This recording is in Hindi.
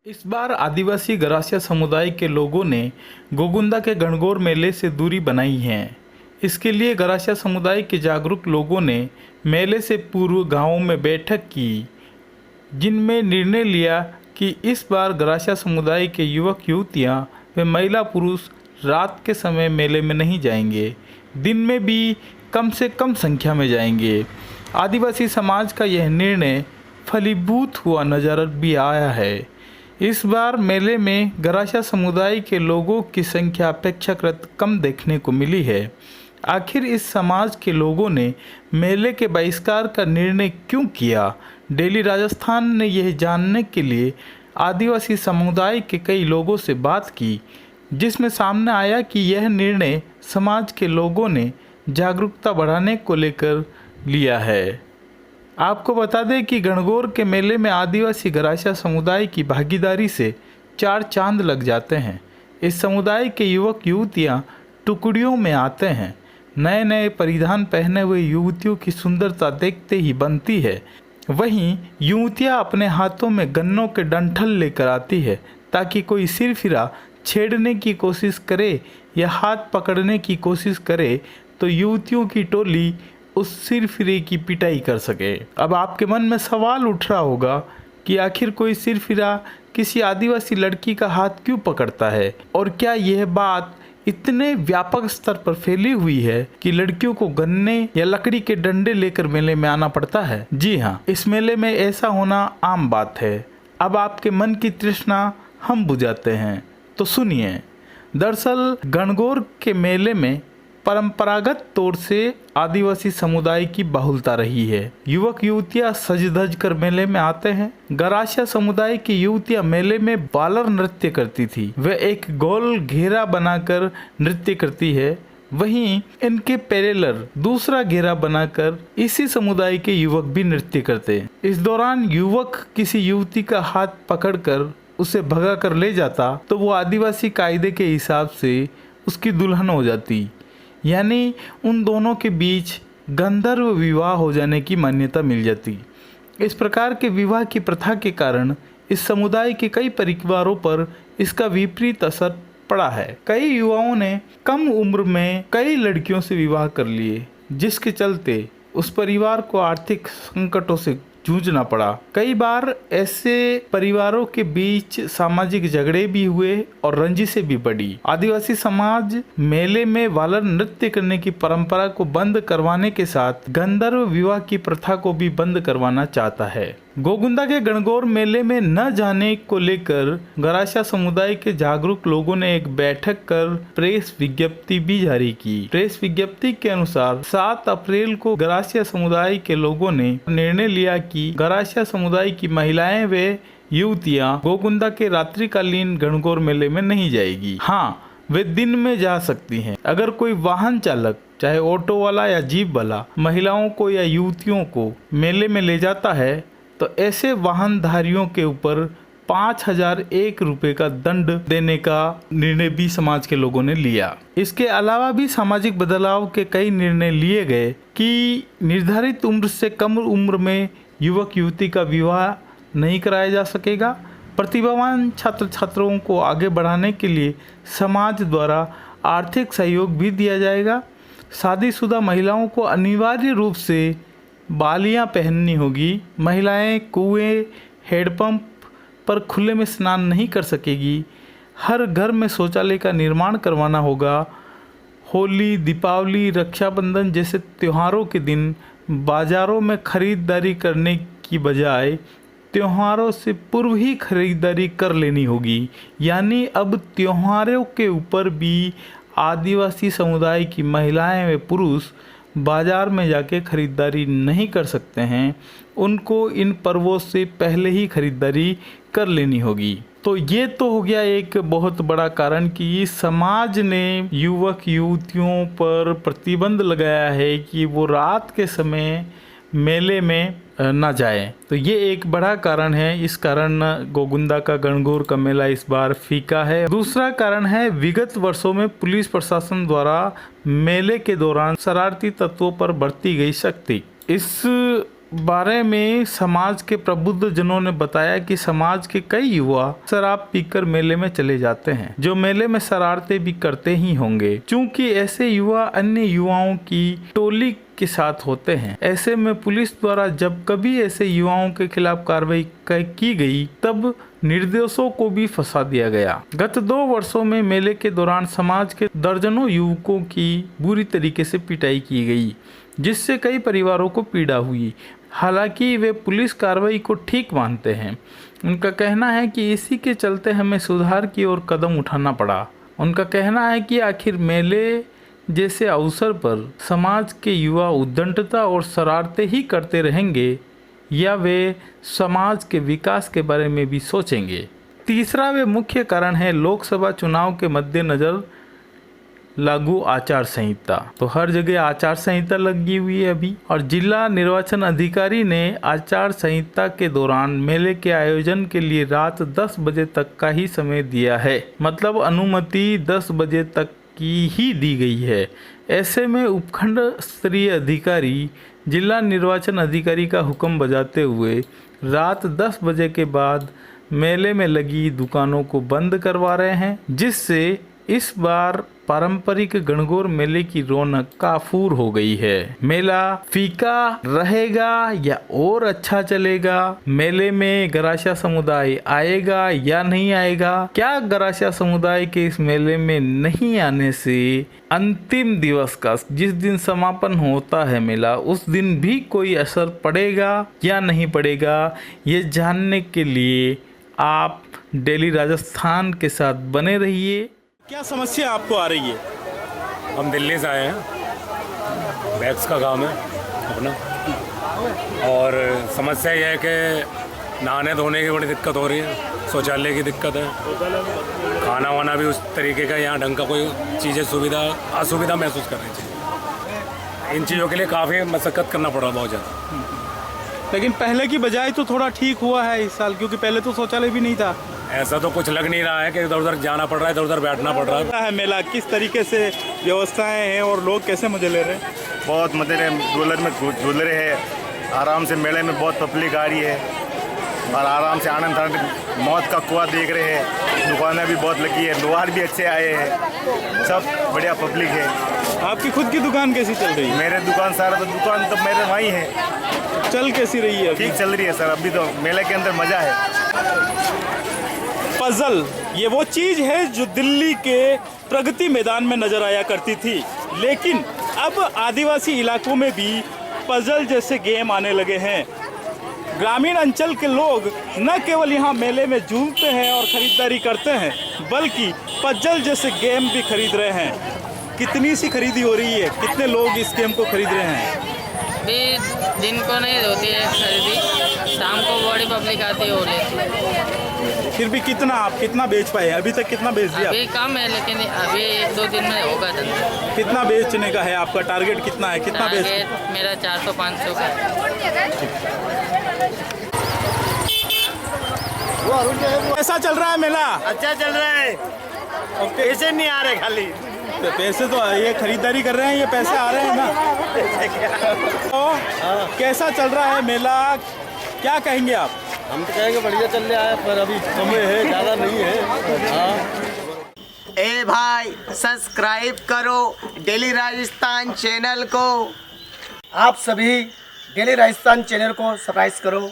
इस बार आदिवासी गरासिया समुदाय के लोगों ने गोगुंदा के गणगौर मेले से दूरी बनाई है। इसके लिए गरासिया समुदाय के जागरूक लोगों ने मेले से पूर्व गांवों में बैठक की, जिनमें निर्णय लिया कि इस बार गरासिया समुदाय के युवक युवतियां व महिला पुरुष रात के समय मेले में नहीं जाएंगे, दिन में भी कम से कम संख्या में जाएंगे। आदिवासी समाज का यह निर्णय फलीभूत हुआ नजर भी आया है। इस बार मेले में गरासिया समुदाय के लोगों की संख्या अपेक्षाकृत कम देखने को मिली है। आखिर इस समाज के लोगों ने मेले के बहिष्कार का निर्णय क्यों किया? डेली राजस्थान ने यह जानने के लिए आदिवासी समुदाय के कई लोगों से बात की, जिसमें सामने आया कि यह निर्णय समाज के लोगों ने जागरूकता बढ़ाने को लेकर लिया है। आपको बता दें कि गणगौर के मेले में आदिवासी गरासिया समुदाय की भागीदारी से 4 चांद लग जाते हैं। इस समुदाय के युवक युवतियां टुकड़ियों में आते हैं। नए नए परिधान पहने हुए युवतियों की सुंदरता देखते ही बनती है। वहीं युवतियां अपने हाथों में गन्नों के डंठल लेकर आती है, ताकि कोई सिरफिरा छेड़ने की कोशिश करे या हाथ पकड़ने की कोशिश करे तो युवतियों की टोली उस सिरफिरे की पिटाई कर सके। अब आपके मन में सवाल उठ रहा होगा कि आखिर कोई सिरफिरा किसी आदिवासी लड़की का हाथ क्यों पकड़ता है, और क्या यह बात इतने व्यापक स्तर पर फैली हुई है कि लड़कियों को गन्ने या लकड़ी के डंडे लेकर मेले में आना पड़ता है? जी हाँ, इस मेले में ऐसा होना आम बात है। अब आपके मन की तृष्णा हम बुझाते हैं, तो सुनिए। दरअसल गणगौर के मेले में परंपरागत तौर से आदिवासी समुदाय की बहुलता रही है। युवक युवतियां सज धज कर मेले में आते हैं। गरासिया समुदाय की युवतियां मेले में बालर नृत्य करती थी। वह एक गोल घेरा बनाकर नृत्य करती है। वहीं इनके पैरेलर दूसरा घेरा बनाकर इसी समुदाय के युवक भी नृत्य करते हैं। इस दौरान युवक किसी युवती का हाथ पकड़कर उसे भगा कर ले जाता तो वो आदिवासी कायदे के हिसाब से उसकी दुल्हन हो जाती, यानी उन दोनों के बीच गंधर्व विवाह हो जाने की मान्यता मिल जाती। इस प्रकार के विवाह की प्रथा के कारण इस समुदाय के कई परिवारों पर इसका विपरीत असर पड़ा है। कई युवाओं ने कम उम्र में कई लड़कियों से विवाह कर लिए, जिसके चलते उस परिवार को आर्थिक संकटों से जूझना पड़ा। कई बार ऐसे परिवारों के बीच सामाजिक झगड़े भी हुए और रंजिशें भी बढ़ी। आदिवासी समाज मेले में वालर नृत्य करने की परंपरा को बंद करवाने के साथ गंधर्व विवाह की प्रथा को भी बंद करवाना चाहता है। गोगुंदा के गणगौर मेले में न जाने को लेकर गरासिया समुदाय के जागरूक लोगों ने एक बैठक कर प्रेस विज्ञप्ति भी जारी की। प्रेस विज्ञप्ति के अनुसार 7 अप्रैल को गरासिया समुदाय के लोगों ने निर्णय लिया कि गरासिया समुदाय की महिलाएं व युवतियां गोगुंदा के रात्रिकालीन गणगौर मेले में नहीं जाएगी। हाँ, वे दिन में जा सकती हैं। अगर कोई वाहन चालक, चाहे ऑटो वाला या जीप वाला, महिलाओं को या युवतियों को मेले में ले जाता है तो ऐसे वाहनधारियों के ऊपर 5001 रुपये का दंड देने का निर्णय भी समाज के लोगों ने लिया। इसके अलावा भी सामाजिक बदलाव के कई निर्णय लिए गए कि निर्धारित उम्र से कम उम्र में युवक युवती का विवाह नहीं कराया जा सकेगा। प्रतिभावान छात्र छात्राओं को आगे बढ़ाने के लिए समाज द्वारा आर्थिक सहयोग भी दिया जाएगा। शादीशुदा महिलाओं को अनिवार्य रूप से बालियां पहननी होगी। महिलाएं कुएं, हैंडपंप पर खुले में स्नान नहीं कर सकेगी। हर घर में शौचालय का निर्माण करवाना होगा। होली, दीपावली, रक्षाबंधन जैसे त्योहारों के दिन बाजारों में खरीदारी करने की बजाय त्योहारों से पूर्व ही खरीदारी कर लेनी होगी। यानी अब त्योहारों के ऊपर भी आदिवासी समुदाय की महिलाएं व पुरुष बाजार में जाके खरीदारी नहीं कर सकते हैं। उनको इन पर्वों से पहले ही खरीदारी कर लेनी होगी। तो ये तो हो गया एक बहुत बड़ा कारण कि समाज ने युवक युवतियों पर प्रतिबंध लगाया है कि वो रात के समय मेले में न जाए। तो ये एक बड़ा कारण है। इस कारण गोगुंदा का गणगौर का मेला इस बार फीका है। दूसरा कारण है विगत वर्षों में पुलिस प्रशासन द्वारा मेले के दौरान शरारती तत्वों पर बरती गई सख्ती। इस बारे में समाज के प्रबुद्ध जनों ने बताया कि समाज के कई युवा शराब पीकर मेले में चले जाते हैं, जो मेले में शरारतें भी करते ही होंगे, क्योंकि ऐसे युवा अन्य युवाओं की टोली के साथ होते हैं। ऐसे में पुलिस द्वारा जब कभी ऐसे युवाओं के खिलाफ कार्रवाई की गई, तब निर्दोषों को भी फंसा दिया गया। गत 2 वर्षों में मेले के दौरान समाज के दर्जनों युवकों की बुरी तरीके से पिटाई की गई, जिससे कई परिवारों को पीड़ा हुई। हालांकि वे पुलिस कार्रवाई को ठीक मानते हैं। उनका कहना है कि इसी के चलते हमें सुधार की ओर कदम उठाना पड़ा। उनका कहना है कि आखिर मेले जैसे अवसर पर समाज के युवा उद्दंडता और शरारतें ही करते रहेंगे, या वे समाज के विकास के बारे में भी सोचेंगे। तीसरा वे मुख्य कारण है लोकसभा चुनाव के मद्देनजर लागू आचार संहिता। तो हर जगह आचार संहिता लगी हुई है अभी, और जिला निर्वाचन अधिकारी ने आचार संहिता के दौरान मेले के आयोजन के लिए रात 10 बजे तक का ही समय दिया है। मतलब अनुमति 10 बजे तक की ही दी गई है। ऐसे में उपखंड स्तरीय अधिकारी जिला निर्वाचन अधिकारी का हुक्म बजाते हुए रात 10 बजे के बाद मेले में लगी दुकानों को बंद करवा रहे हैं, जिससे इस बार पारंपरिक गणगौर मेले की रौनक काफूर हो गई है। मेला फीका रहेगा या और अच्छा चलेगा? मेले में गरासिया समुदाय आएगा या नहीं आएगा? क्या गरासिया समुदाय के इस मेले में नहीं आने से अंतिम दिवस का, जिस दिन समापन होता है मेला, उस दिन भी कोई असर पड़ेगा या नहीं पड़ेगा? ये जानने के लिए आप डेली राजस्थान के साथ बने रहिए। क्या समस्या आपको आ रही है? हम दिल्ली से आए हैं, बैग्स का काम है अपना, और समस्या यह है कि नहाने धोने की बड़ी दिक्कत हो रही है, शौचालय की दिक्कत है, खाना वाना भी उस तरीके का यहाँ ढंग का कोई चीज़ें असुविधा महसूस कर रही थी। इन चीज़ों के लिए काफ़ी मशक्क़त करना पड़ रहा बहुत ज़्यादा। लेकिन पहले की बजाय तो थोड़ा ठीक हुआ है इस साल, क्योंकि पहले तो शौचालय भी नहीं था। ऐसा तो कुछ लग नहीं रहा है कि इधर उधर जाना पड़ रहा है, इधर उधर बैठना पड़ रहा है। मेला किस तरीके से व्यवस्थाएं हैं और लोग कैसे मजे ले रहे हैं? बहुत मजे झूल रहे हैं, आराम से मेले में बहुत पब्लिक आ रही है और आराम से आनंद मौत का कुआं देख रहे हैं। दुकानें भी बहुत लगी है, लोहार भी अच्छे आए हैं, सब बढ़िया पब्लिक है। आपकी खुद की दुकान कैसी चल रही है? मेरे दुकान तो मेरे वहीं है। चल कैसी रही है? ठीक चल रही है सर, अभी तो मेले के अंदर मज़ा है। पजल ये वो चीज है जो दिल्ली के प्रगति मैदान में नजर आया करती थी, लेकिन अब आदिवासी इलाकों में भी पजल जैसे गेम आने लगे हैं। ग्रामीण अंचल के लोग न केवल यहाँ मेले में झूमते हैं और खरीदारी करते हैं, बल्कि पजल जैसे गेम भी खरीद रहे हैं। कितनी सी खरीदी हो रही है? कितने लोग इस गेम को खरीद रहे हैं? अभी दिन को नहीं होती है खरीदी, शाम को बड़ी पब्लिक आती है वो लेती है। फिर भी कितना बेच पाए? अभी तक कितना बेच दिया? अभी कम है, लेकिन अभी 1-2 दिन में होगा धंधा। कितना बेचने का है आपका टारगेट? कितना है? कितना बेच? मेरा 400-500 का। कैसा चल रहा है मेला? अच्छा चल रहा है, पैसे नहीं आ रहे, खाली पैसे तो ये खरीदारी कर रहे हैं, ये पैसे आ रहे हैं ना। तो कैसा चल रहा है मेला, क्या कहेंगे आप? हम तो कहेंगे बढ़िया चल रहा है, पर अभी समय है, ज़्यादा नहीं है। हाँ। ए भाई सब्सक्राइब करो डेली राजस्थान चैनल को। आप सभी डेली राजस्थान चैनल को सब्सक्राइब करो।